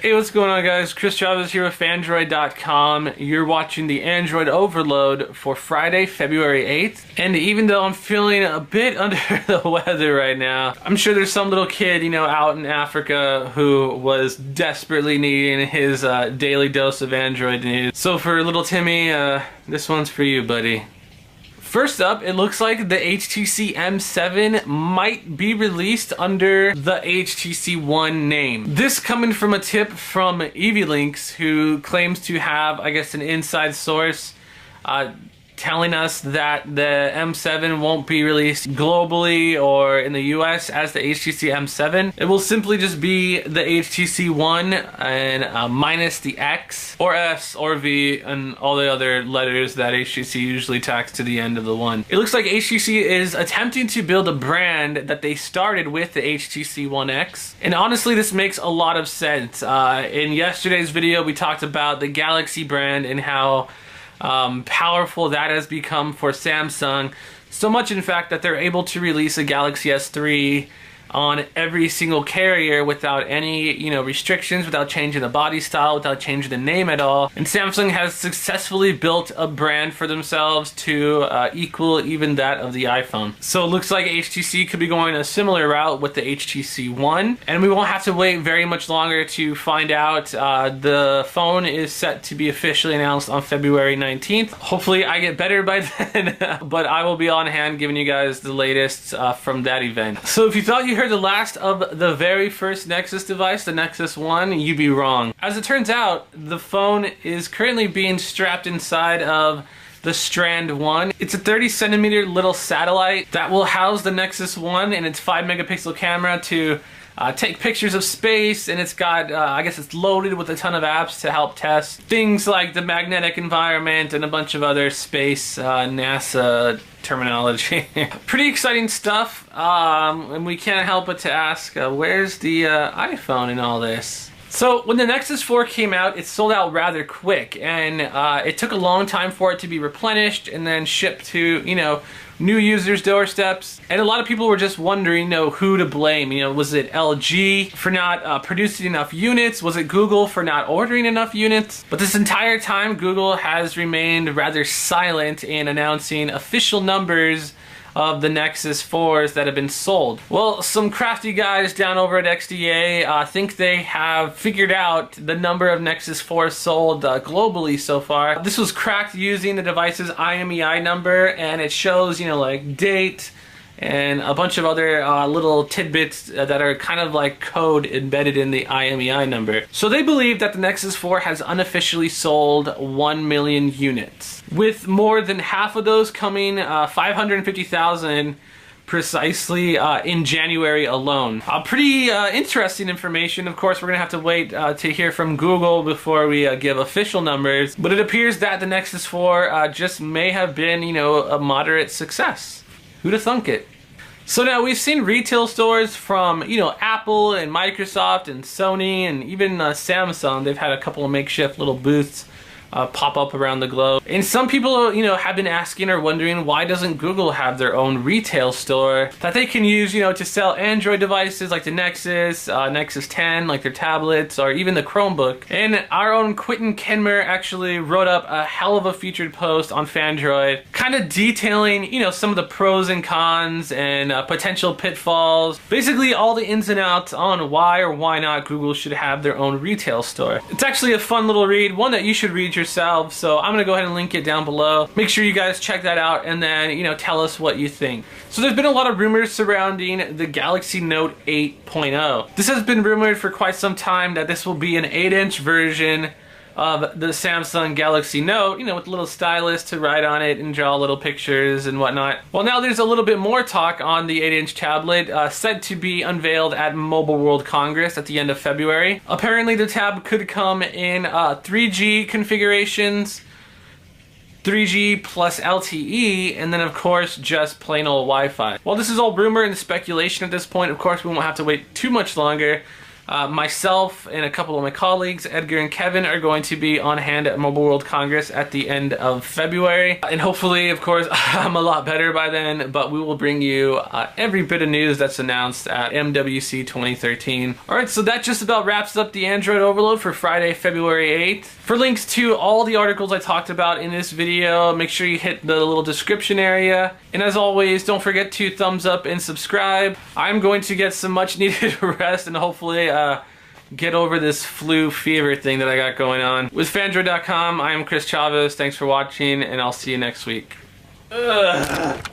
Hey, what's going on, guys? Chris Chavez here with Fandroid.com. You're watching the Android Overload for Friday, February 8th. And even though I'm feeling a bit under the weather right now, I'm sure there's some little kid, out in Africa who was desperately needing his daily dose of Android news. So for little Timmy, this one's for you, buddy. First up, it looks like the HTC M7 might be released under the HTC One name. This coming from a tip from Evilinks, who claims to have, I guess, an inside source telling us that the M7 won't be released globally or in the US as the HTC M7. It will simply just be the HTC One and minus the X or S or V and all the other letters that HTC usually tacks to the end of the One. It looks like HTC is attempting to build a brand that they started with the HTC One X, and honestly this makes a lot of sense. In yesterday's video we talked about the Galaxy brand and how powerful that has become for Samsung, so much in fact that they're able to release a Galaxy S3 on every single carrier without any restrictions, without changing the body style, without changing the name at all. And Samsung has successfully built a brand for themselves to equal even that of the iPhone. So it looks like HTC could be going a similar route with the HTC One, and we won't have to wait very much longer to find out. The phone is set to be officially announced on February 19th. Hopefully I get better by then, but I will be on hand giving you guys the latest from that event. So if you thought you heard the last of the very first Nexus device, the Nexus One, you'd be wrong. As it turns out, the phone is currently being strapped inside of the Strand One. It's a 30cm little satellite that will house the Nexus One and its 5-megapixel camera to take pictures of space, and it's got, I guess it's loaded with a ton of apps to help test things like the magnetic environment and a bunch of other space NASA terminology. Pretty exciting stuff, and we can't help but to ask, where's the iPhone in all this? So when the Nexus 4 came out, it sold out rather quick, and it took a long time for it to be replenished and then shipped to, new users' doorsteps. And a lot of people were just wondering, who to blame. Was it LG for not producing enough units? Was it Google for not ordering enough units? But this entire time, Google has remained rather silent in announcing official numbers of the Nexus 4s that have been sold. Well, some crafty guys down over at XDA think they have figured out the number of Nexus 4s sold globally so far. This was cracked using the device's IMEI number, and it shows, like date and a bunch of other little tidbits that are kind of like code embedded in the IMEI number. So they believe that the Nexus 4 has unofficially sold 1 million units, with more than half of those coming, 550,000 precisely, in January alone. Pretty interesting information. Of course, we're gonna have to wait to hear from Google before we give official numbers, but it appears that the Nexus 4 just may have been, a moderate success. Who'd have thunk it? So now we've seen retail stores from, Apple and Microsoft and Sony and even Samsung. They've had a couple of makeshift little booths pop up around the globe. And some people, have been asking or wondering, why doesn't Google have their own retail store that they can use, to sell Android devices like the Nexus, Nexus 10, like their tablets, or even the Chromebook. And our own Quentin Kenmer actually wrote up a hell of a featured post on Fandroid, kind of detailing, some of the pros and cons and potential pitfalls. Basically all the ins and outs on why or why not Google should have their own retail store. It's actually a fun little read, one that you should read yourself, so I'm gonna go ahead and link it down below. Make sure you guys check that out and then, tell us what you think. So there's been a lot of rumors surrounding the Galaxy Note 8.0. This has been rumored for quite some time that this will be an 8-inch version of the Samsung Galaxy Note, with a little stylus to write on it and draw little pictures and whatnot. Well, now there's a little bit more talk on the 8-inch tablet, set to be unveiled at Mobile World Congress at the end of February. Apparently the tab could come in 3G configurations, 3G plus LTE, and then of course just plain old Wi-Fi. While this is all rumor and speculation at this point, of course we won't have to wait too much longer Myself and a couple of my colleagues, Edgar and Kevin, are going to be on hand at Mobile World Congress at the end of February. And hopefully, of course, I'm a lot better by then, but we will bring you every bit of news that's announced at MWC 2013. Alright, so that just about wraps up the Android Overload for Friday, February 8th. For links to all the articles I talked about in this video, make sure you hit the little description area. And as always, don't forget to thumbs up and subscribe. I'm going to get some much needed rest and hopefully get over this flu fever thing that I got going on. With Phandroid.com, I am Chris Chavez. Thanks for watching, and I'll see you next week. Ugh.